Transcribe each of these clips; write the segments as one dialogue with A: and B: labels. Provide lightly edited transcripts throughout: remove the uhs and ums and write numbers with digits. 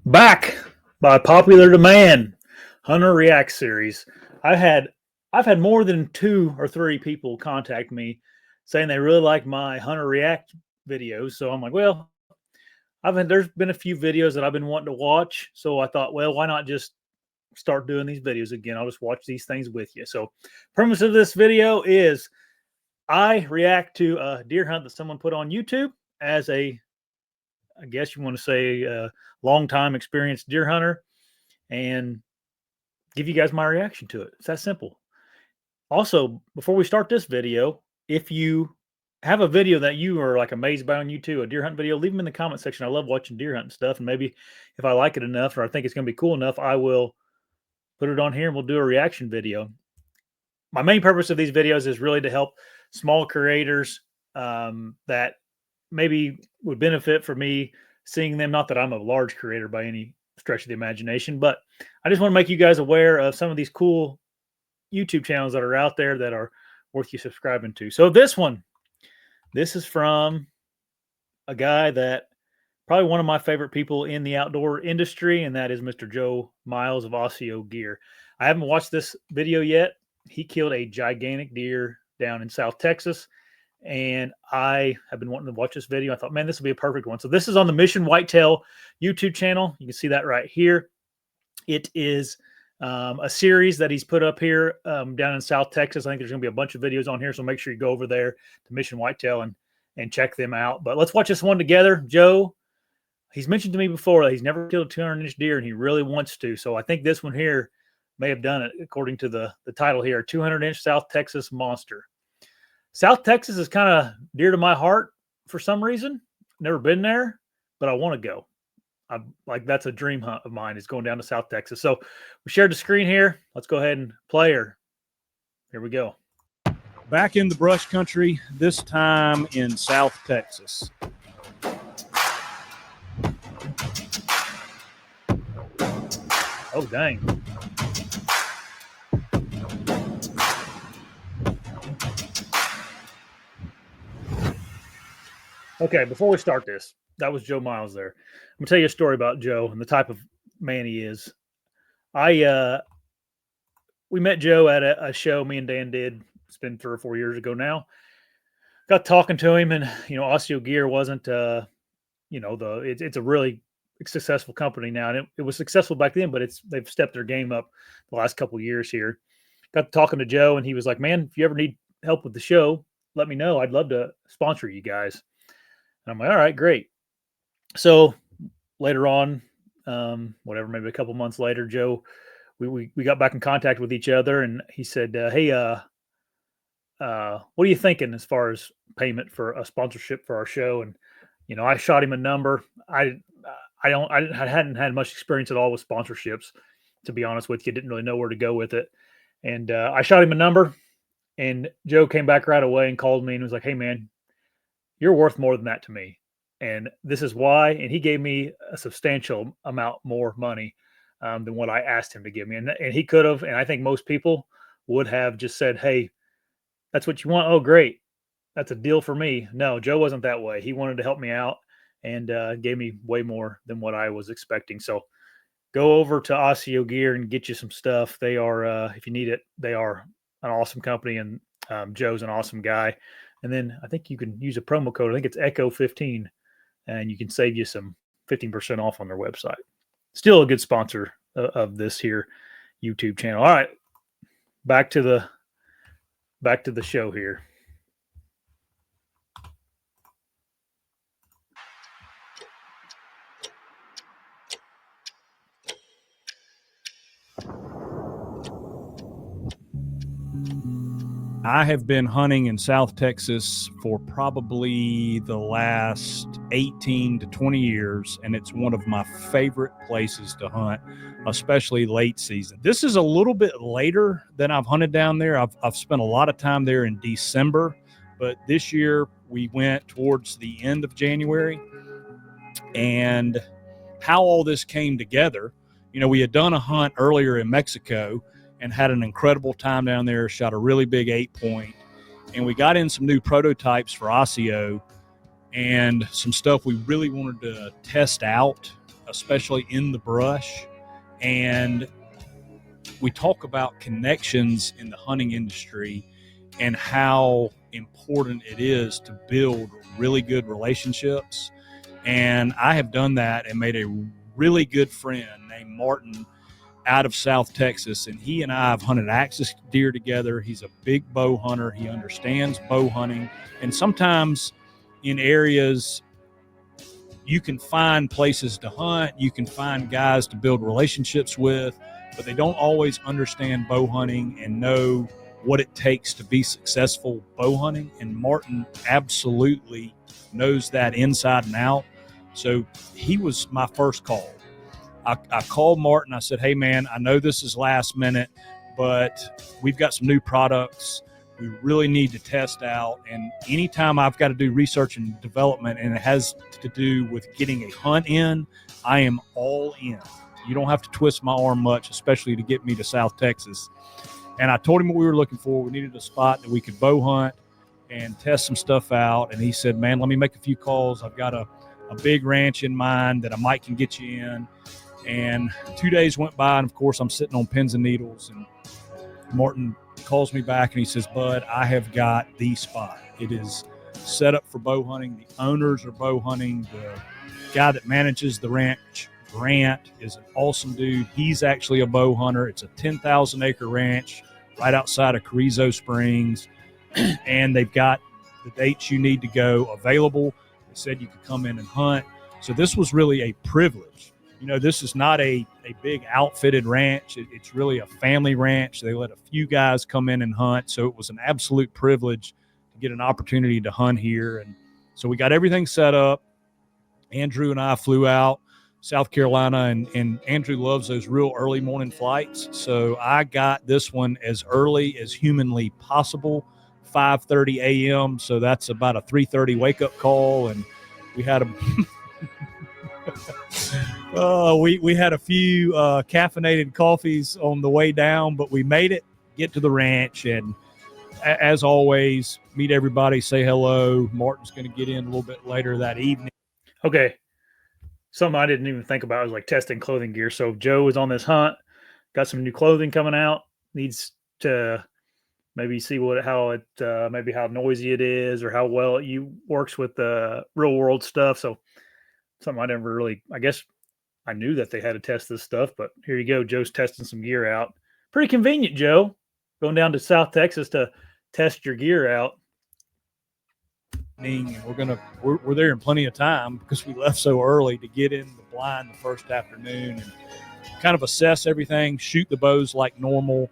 A: Back by popular demand, Hunter React series. I've had more than 2 or 3 people contact me saying they really like my Hunter React videos. So I'm like, well, there's been a few videos that I've been wanting to watch. So I thought, well, why not just start doing these videos again? I'll just watch these things with you. So premise of this video is I react to a deer hunt that someone put on YouTube as I guess you want to say a long time experienced deer hunter, and give you guys my reaction to it. It's that simple. Also, before we start this video, if you have a video that you are like amazed by on YouTube, a deer hunt video, leave them in the comment section. I love watching deer hunting stuff, and maybe if I like it enough or I think it's going to be cool enough, I will put it on here and we'll do a reaction video. My main purpose of these videos is really to help small creators that maybe would benefit from me seeing them. Not that I'm a large creator by any stretch of the imagination, but I just want to make you guys aware of some of these cool YouTube channels that are out there that are worth you subscribing to. So this is from a guy that probably one of my favorite people in the outdoor industry, and that is Mr. Joe Miles of Asio Gear. I haven't watched this video yet. He killed a gigantic deer down in South Texas, and I have been wanting to watch this video. I thought, man, this will be a perfect one. So this is on the Mission Whitetail YouTube channel. You can see that right here. It is a series that he's put up here down in South Texas. I think there's going to be a bunch of videos on here, so make sure you go over there to Mission Whitetail and check them out. But let's watch this one together. Joe, he's mentioned to me before that he's never killed a 200-inch deer, and he really wants to. So I think this one here may have done it, according to the title here, 200-inch South Texas Monster. South Texas is kind of dear to my heart for some reason. Never been there, but I want to go. Like that's a dream hunt of mine, is going down to South Texas. So we shared the screen here. Let's go ahead and play her. Here we go.
B: Back in the brush country, this time in South Texas.
A: Oh, dang. Okay, before we start this, that was Joe Miles there. I'm going to tell you a story about Joe and the type of man he is. We met Joe at a show me and Dan did. It's been 3 or 4 years ago now. Got talking to him, and Asio Gear wasn't it's a really successful company now, and it was successful back then, but they've stepped their game up the last couple of years here. Got talking to Joe, and he was like, man, if you ever need help with the show, let me know. I'd love to sponsor you guys. And I'm like, all right, great. So later on, maybe a couple months later, Joe, we got back in contact with each other, and he said, hey, what are you thinking as far as payment for a sponsorship for our show? And, I shot him a number. I hadn't had much experience at all with sponsorships, to be honest with you. Didn't really know where to go with it. And I shot him a number, and Joe came back right away and called me and was like, hey, man, you're worth more than that to me, and this is why. And he gave me a substantial amount more money than what I asked him to give me. And he could have, and I think most people would have just said, hey, that's what you want? Oh, great. That's a deal for me. No, Joe wasn't that way. He wanted to help me out and gave me way more than what I was expecting. So go over to Asio Gear and get you some stuff. They are, if you need it, they are an awesome company, and Joe's an awesome guy. And then I think you can use a promo code. I think it's Echo15, and you can save you some 15% off on their website. Still a good sponsor of this here YouTube channel. All right, back to the show here.
B: I have been hunting in South Texas for probably the last 18 to 20 years, and it's one of my favorite places to hunt, especially late season. This is a little bit later than I've hunted down there. I've spent a lot of time there in December, but this year we went towards the end of January. And how all this came together, we had done a hunt earlier in Mexico and had an incredible time down there, shot a really big 8-point. And we got in some new prototypes for Asio and some stuff we really wanted to test out especially in the brush. And we talk about connections in the hunting industry and how important it is to build really good relationships. And I have done that and made a really good friend named Martin out of South Texas. And he and I have hunted axis deer together. He's a big bow hunter. He understands bow hunting. And sometimes in areas, you can find places to hunt, you can find guys to build relationships with, but they don't always understand bow hunting and know what it takes to be successful bow hunting. And Martin absolutely knows that inside and out. So he was my first call. I called Martin. I said, hey, man, I know this is last minute, but we've got some new products we really need to test out. And anytime I've got to do research and development and it has to do with getting a hunt in, I am all in. You don't have to twist my arm much, especially to get me to South Texas. And I told him what we were looking for. We needed a spot that we could bow hunt and test some stuff out. And he said, man, let me make a few calls. I've got a big ranch in mind that I might can get you in. And 2 days went by, and of course I'm sitting on pins and needles, and Martin calls me back and he says, Bud, I have got the spot. It is set up for bow hunting. The owners are bow hunting. The guy that manages the ranch, Grant, is an awesome dude. He's actually a bow hunter. It's a 10,000 acre ranch right outside of Carrizo Springs, and they've got the dates you need to go available. They said you could come in and hunt. So this was really a privilege. You know, this is not a big outfitted ranch. It's really a family ranch. They let a few guys come in and hunt. So it was an absolute privilege to get an opportunity to hunt here. And so we got everything set up. Andrew and I flew out South Carolina, and Andrew loves those real early morning flights. So I got this one as early as humanly possible, 5:30 a.m. So that's about a 3:30 wake up call. And we had a we had a few caffeinated coffees on the way down, but we made it, get to the ranch, and as always, meet everybody, say hello. Martin's going to get in a little bit later that evening.
A: Okay. Something I didn't even think about was like testing clothing gear. So Joe is on this hunt, got some new clothing coming out, needs to maybe see maybe how noisy it is or how well it works with the real world stuff. So something I never really, I guess I knew that they had to test this stuff, but here you go. Joe's testing some gear out. Pretty convenient, Joe, going down to South Texas to test your gear out.
B: And we're there in plenty of time because we left so early to get in the blind the first afternoon and kind of assess everything, shoot the bows like normal,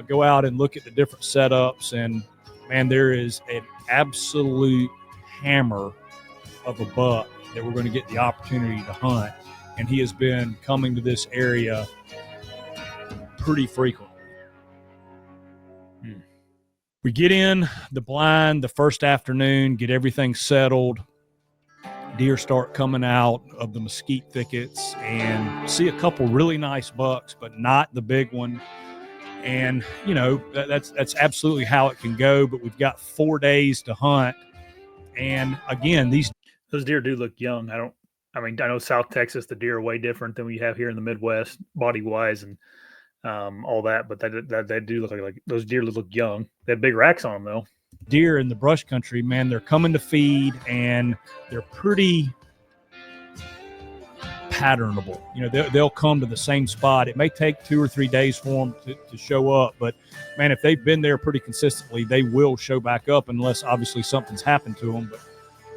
B: go out and look at the different setups. And man, there is an absolute hammer of a buck that we're going to get the opportunity to hunt. And he has been coming to this area pretty frequently. We get in the blind the first afternoon, get everything settled. Deer start coming out of the mesquite thickets and see a couple really nice bucks, but not the big one. And, you know, that's absolutely how it can go. But we've got 4 days to hunt. And again,
A: those deer do look young. I know South Texas, the deer are way different than we have here in the Midwest, body wise and all that. But they do look like those deer look young. They have big racks on them though.
B: Deer in the brush country, man, they're coming to feed and they're pretty patternable. You know, they'll come to the same spot. It may take 2 or 3 days for them to show up, but man, if they've been there pretty consistently, they will show back up unless obviously something's happened to them. But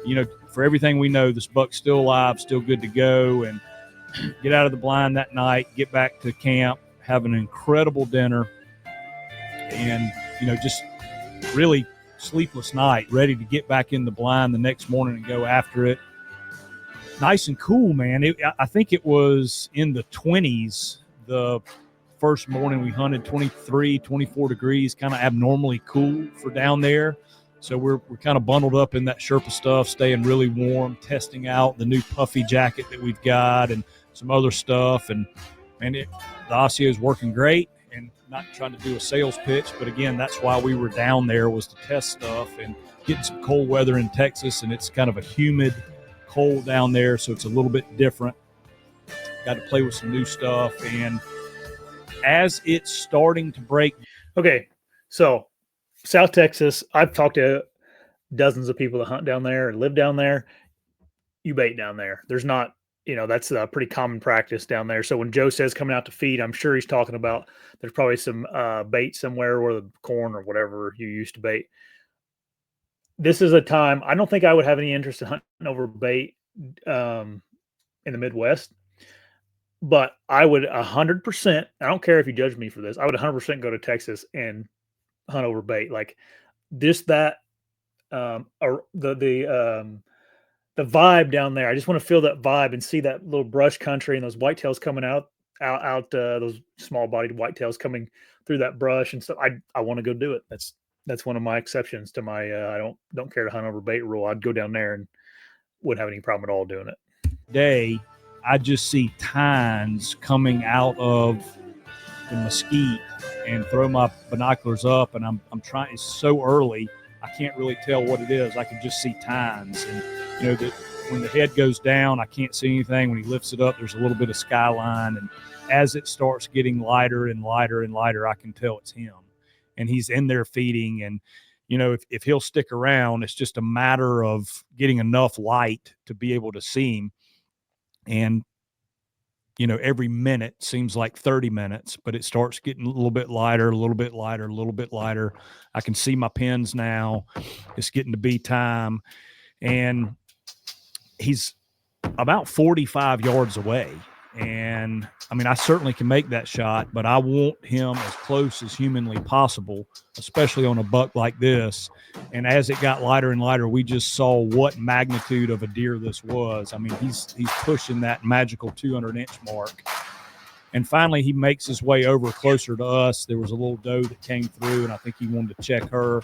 B: you know, for everything we know, this buck's still alive, still good to go, and get out of the blind that night, get back to camp, have an incredible dinner, and, you know, just really sleepless night, ready to get back in the blind the next morning and go after it. Nice and cool, man. I think it was in the 20s the first morning we hunted, 23, 24 degrees, kind of abnormally cool for down there. So we're kind of bundled up in that Sherpa stuff, staying really warm, testing out the new puffy jacket that we've got and some other stuff. And the Asio is working great, and not trying to do a sales pitch, but again, that's why we were down there, was to test stuff and getting some cold weather in Texas. And it's kind of a humid, cold down there, so it's a little bit different. got to play with some new stuff. And as it's starting to break.
A: Okay, so South Texas, I've talked to dozens of people that hunt down there and live down there. You bait down there. There's not, that's a pretty common practice down there. So when Joe says coming out to feed, I'm sure he's talking about there's probably some bait somewhere where the corn or whatever you used to bait. This is a time, I don't think I would have any interest in hunting over bait in the Midwest, but I would 100%, I don't care if you judge me for this, I would 100% go to Texas and hunt over bait. Like this, that, or the vibe down there. I just want to feel that vibe and see that little brush country and those whitetails coming out, those small bodied whitetails coming through that brush and stuff. I want to go do it. That's one of my exceptions to my I don't care to hunt over bait rule. I'd go down there and wouldn't have any problem at all doing it.
B: Day, I just see tines coming out of the mesquite and throw my binoculars up, and I'm trying. It's so early, I can't really tell what it is. I can just see tines, and that when the head goes down, I can't see anything. When he lifts it up, there's a little bit of skyline, and as it starts getting lighter and lighter and lighter, I can tell it's him, and he's in there feeding. And if he'll stick around, it's just a matter of getting enough light to be able to see him. And every minute seems like 30 minutes, but it starts getting a little bit lighter, a little bit lighter, a little bit lighter. I can see my pins now. It's getting to be time. And he's about 45 yards away. And I mean, I certainly can make that shot, but I want him as close as humanly possible, especially on a buck like this. And as it got lighter and lighter, we just saw what magnitude of a deer this was. I mean, he's pushing that magical 200-inch mark. And finally, he makes his way over closer to us. There was a little doe that came through, and I think he wanted to check her.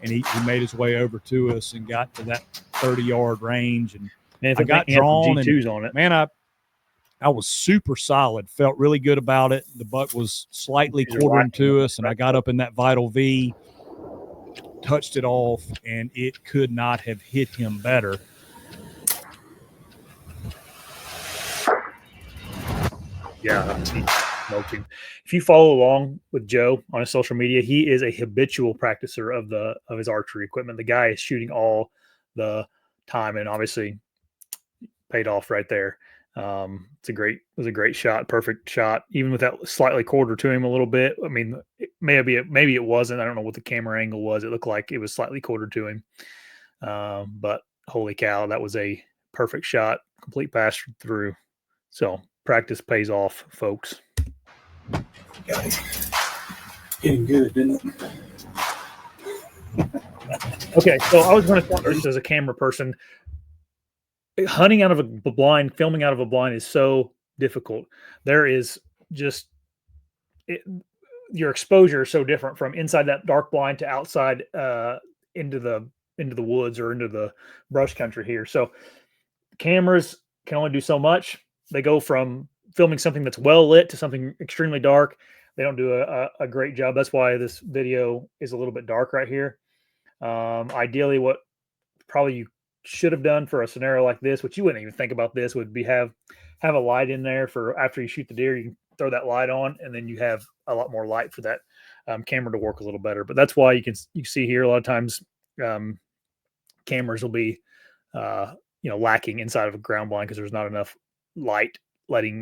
B: And he made his way over to us and got to that 30-yard range. And I got drawn.
A: G2s on it.
B: Man, I was super solid, felt really good about it. The buck was slightly quartering to us, and I got up in that vital V, touched it off, and it could not have hit him better.
A: Yeah, if you follow along with Joe on his social media, he is a habitual practicer of his archery equipment. The guy is shooting all the time, and obviously paid off right there. It was a great shot, perfect shot, even with that slightly quarter to him a little bit. I mean, maybe it wasn't. I don't know what the camera angle was. It looked like it was slightly quartered to him. But holy cow, that was a perfect shot, complete pass through. So practice pays off, folks.
B: Guys, getting good, didn't it?
A: Okay, so I was going to start this as a camera person. Hunting out of a blind, filming out of a blind is so difficult. There is just your exposure is so different from inside that dark blind to outside into the woods or into the brush country here. So cameras can only do so much. They go from filming something that's well lit to something extremely dark. They don't do a great job. That's why this video is a little bit dark right here. Ideally, what probably you should have done for a scenario like this, which you wouldn't even think about this, would be have a light in there for after you shoot the deer. You can throw that light on, and then you have a lot more light for that camera to work a little better. But that's why you see here a lot of times cameras will be lacking inside of a ground blind because there's not enough light letting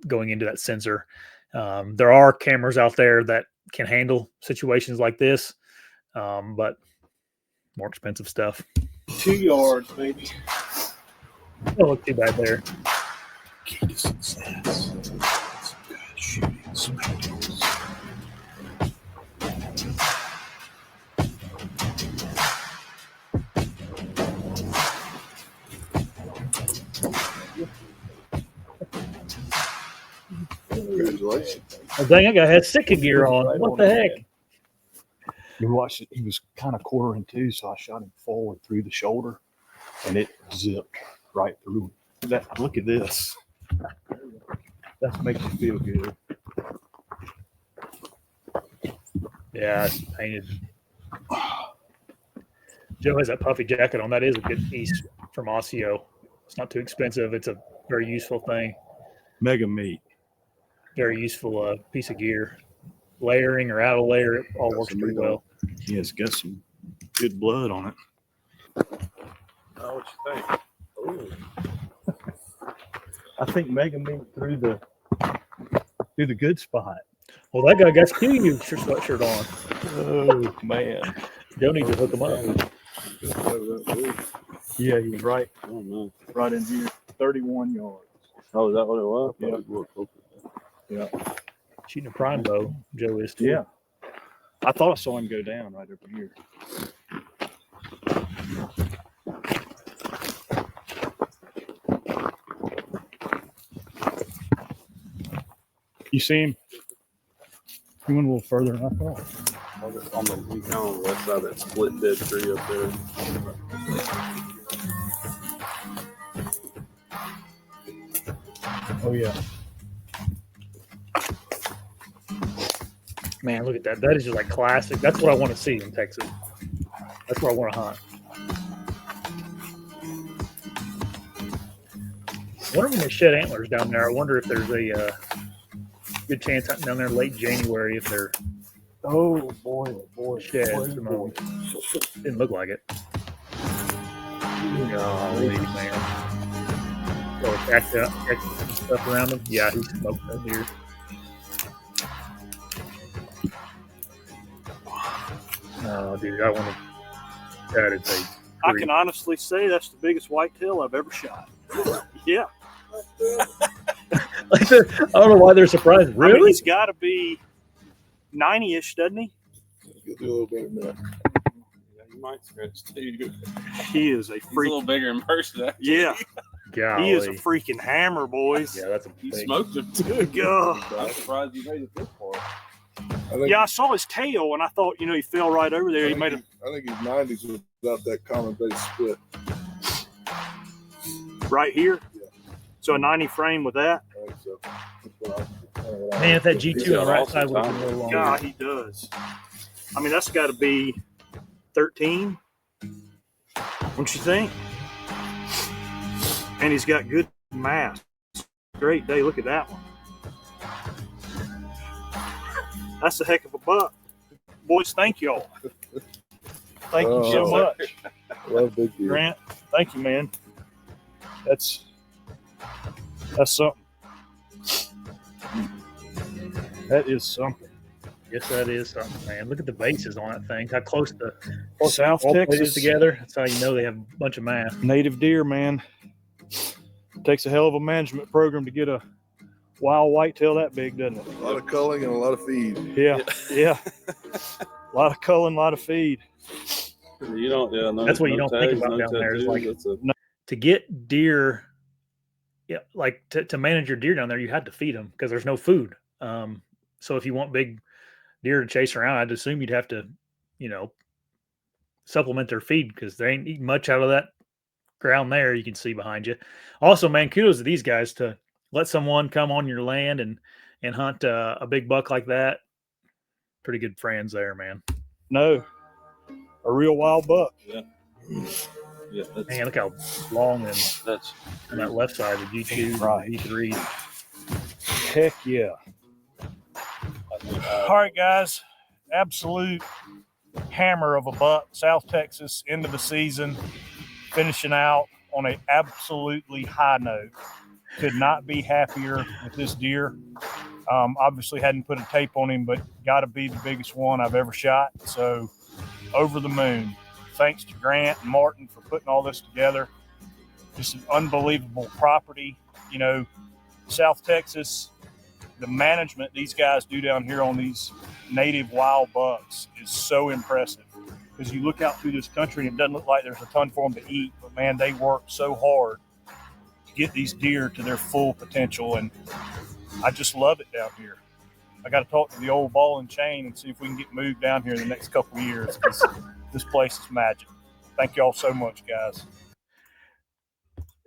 A: going into that sensor. There are cameras out there that can handle situations like this, but more expensive stuff.
C: 2 yards, baby.
A: Don't look too bad there.
C: Key to success. Some good shooting spectacles. Congratulations.
A: Well, dang, that guy had Sitka gear on. What the heck?
C: You watched it. He was kind of quartering too, so I shot him forward through the shoulder, and it zipped right through. Look at this. That makes you feel good.
A: Yeah, it's painted. Joe has that puffy jacket on. That is a good piece from Asio. It's not too expensive. It's a very useful thing.
C: Mega meat.
A: Very useful piece of gear. Layering or out of layer, it all
D: Got
A: works
D: some
A: pretty
D: meat on
A: well.
C: Yeah, it's got some good blood on it.
D: Oh, what you think? Ooh.
C: I think Mega meat threw the good spot.
A: Well, that guy got your sweatshirt on.
C: Oh man.
A: Joe needs to hook him up.
C: Yeah, he was right
D: Oh, no.
C: right in here. 31 yards.
D: Oh, is that what it was?
C: Yeah.
D: Yeah.
A: Shooting a prime bow, Joe is too.
C: Yeah. I thought I saw him go down right over here. You see him? He went a little further than I thought.
D: On the west side of that split dead tree up there.
C: Oh yeah.
A: Man, look at that. That is just like classic. That's what I want to see in Texas. That's where I want to hunt. I wonder when they shed antlers down there. I wonder if there's a good chance hunting down there late January if they're
C: Oh boy,
A: shed. Didn't look like it. Golly, man. Oh, backed up, stuff around him. Yeah, he smoked that deer. Oh, dude, I want to. That is a.
C: I can honestly say that's the biggest whitetail I've ever shot. Yeah.
A: I don't know why they're surprised. Really?
C: I mean, he's got to be 90-ish, doesn't he?
D: Get a little better now. Yeah, you might scratch too.
C: He is a
D: He's a
C: freak.
D: little bigger in person. Actually.
C: Yeah.
A: Golly.
C: He is a freaking hammer, boys.
A: Yeah, that's a
D: He
A: big.
D: smoked him too.
C: God.
D: I'm surprised you made it this far.
C: Yeah, I saw his tail and I thought, he fell right over there. He made a
E: I think he's 90s without that commonplace split.
C: right here.
E: Yeah.
C: So a 90 frame with that.
E: I think so. That's what
A: Man, if that
D: He's
A: G2 on
D: got
A: the right
D: awesome
A: side would have been a
D: time.
A: little longer.
C: God, he does. I mean, that's got to be 13. Don't you think? And he's got good mass. Great day. Look at that one. That's a heck of a buck. Boys, thank y'all. Thank you so
E: Oh.
C: much.
E: I love big deer.
C: Grant, thank you, man. That's something. That is something.
A: Yes, that is something, man. Look at the bases on that thing. How close the
C: South
A: all plated
C: Texas
A: together. That's how you know they have a bunch of mass.
C: native deer, man. Takes a hell of a management program to get a wild whitetail that big, doesn't it?
E: A lot of culling and a lot of feed.
C: Yeah, yeah. A lot of culling, a lot of feed.
D: You don't. Yeah, no,
A: That's what you
D: no
A: don't think
D: tags,
A: about
D: no
A: down there is
D: tattoos,
A: like-
D: that's a-
A: To get deer, yeah, like to manage your deer down there, you had to feed them because there's no food. So if you want big deer to chase around, I'd assume you'd have to, supplement their feed because they ain't eating much out of that ground there. You can see behind you. Also, man, kudos to these guys to let someone come on your land and hunt a big buck like that. Pretty good friends there, man.
C: No, a real wild buck.
D: yeah, that's
A: Man, look how long and
D: that's
A: on that left side of G2,
C: Right.
A: G3.
C: Heck yeah. All right, guys. Absolute hammer of a buck. South Texas, end of the season, finishing out on an absolutely high note. Could not be happier with this deer. Obviously hadn't put a tape on him, but got to be the biggest one I've ever shot. So over the moon. Thanks to Grant and Martin for putting all this together. Just an unbelievable property. South Texas, the management these guys do down here on these native wild bucks is so impressive. Because you look out through this country and it doesn't look like there's a ton for them to eat, but man, they work so hard to get these deer to their full potential, and I just love it down here. I got to talk to the old ball and chain and see if we can get moved down here in the next couple of years, because this place is magic. Thank y'all so much, guys.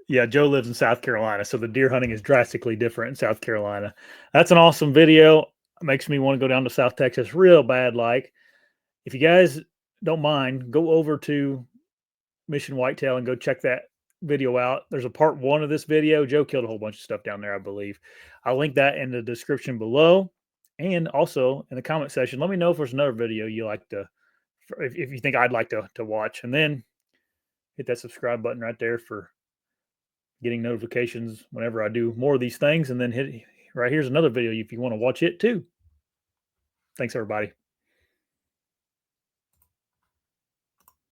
A: Yeah, Joe lives in South Carolina, so the deer hunting is drastically different in South Carolina. That's an awesome video. It makes me want to go down to South Texas real bad. Like, if you guys don't mind, go over to Mission Whitetail and go check that video out. There's a part 1 of this video. Joe killed a whole bunch of stuff down there, I believe. I'll link that in the description below. And also in the comment section, let me know if there's another video you like to, if you think I'd like to watch. And then hit that subscribe button right there for getting notifications whenever I do more of these things. And then hit right here's another video if you want to watch it too. Thanks, everybody.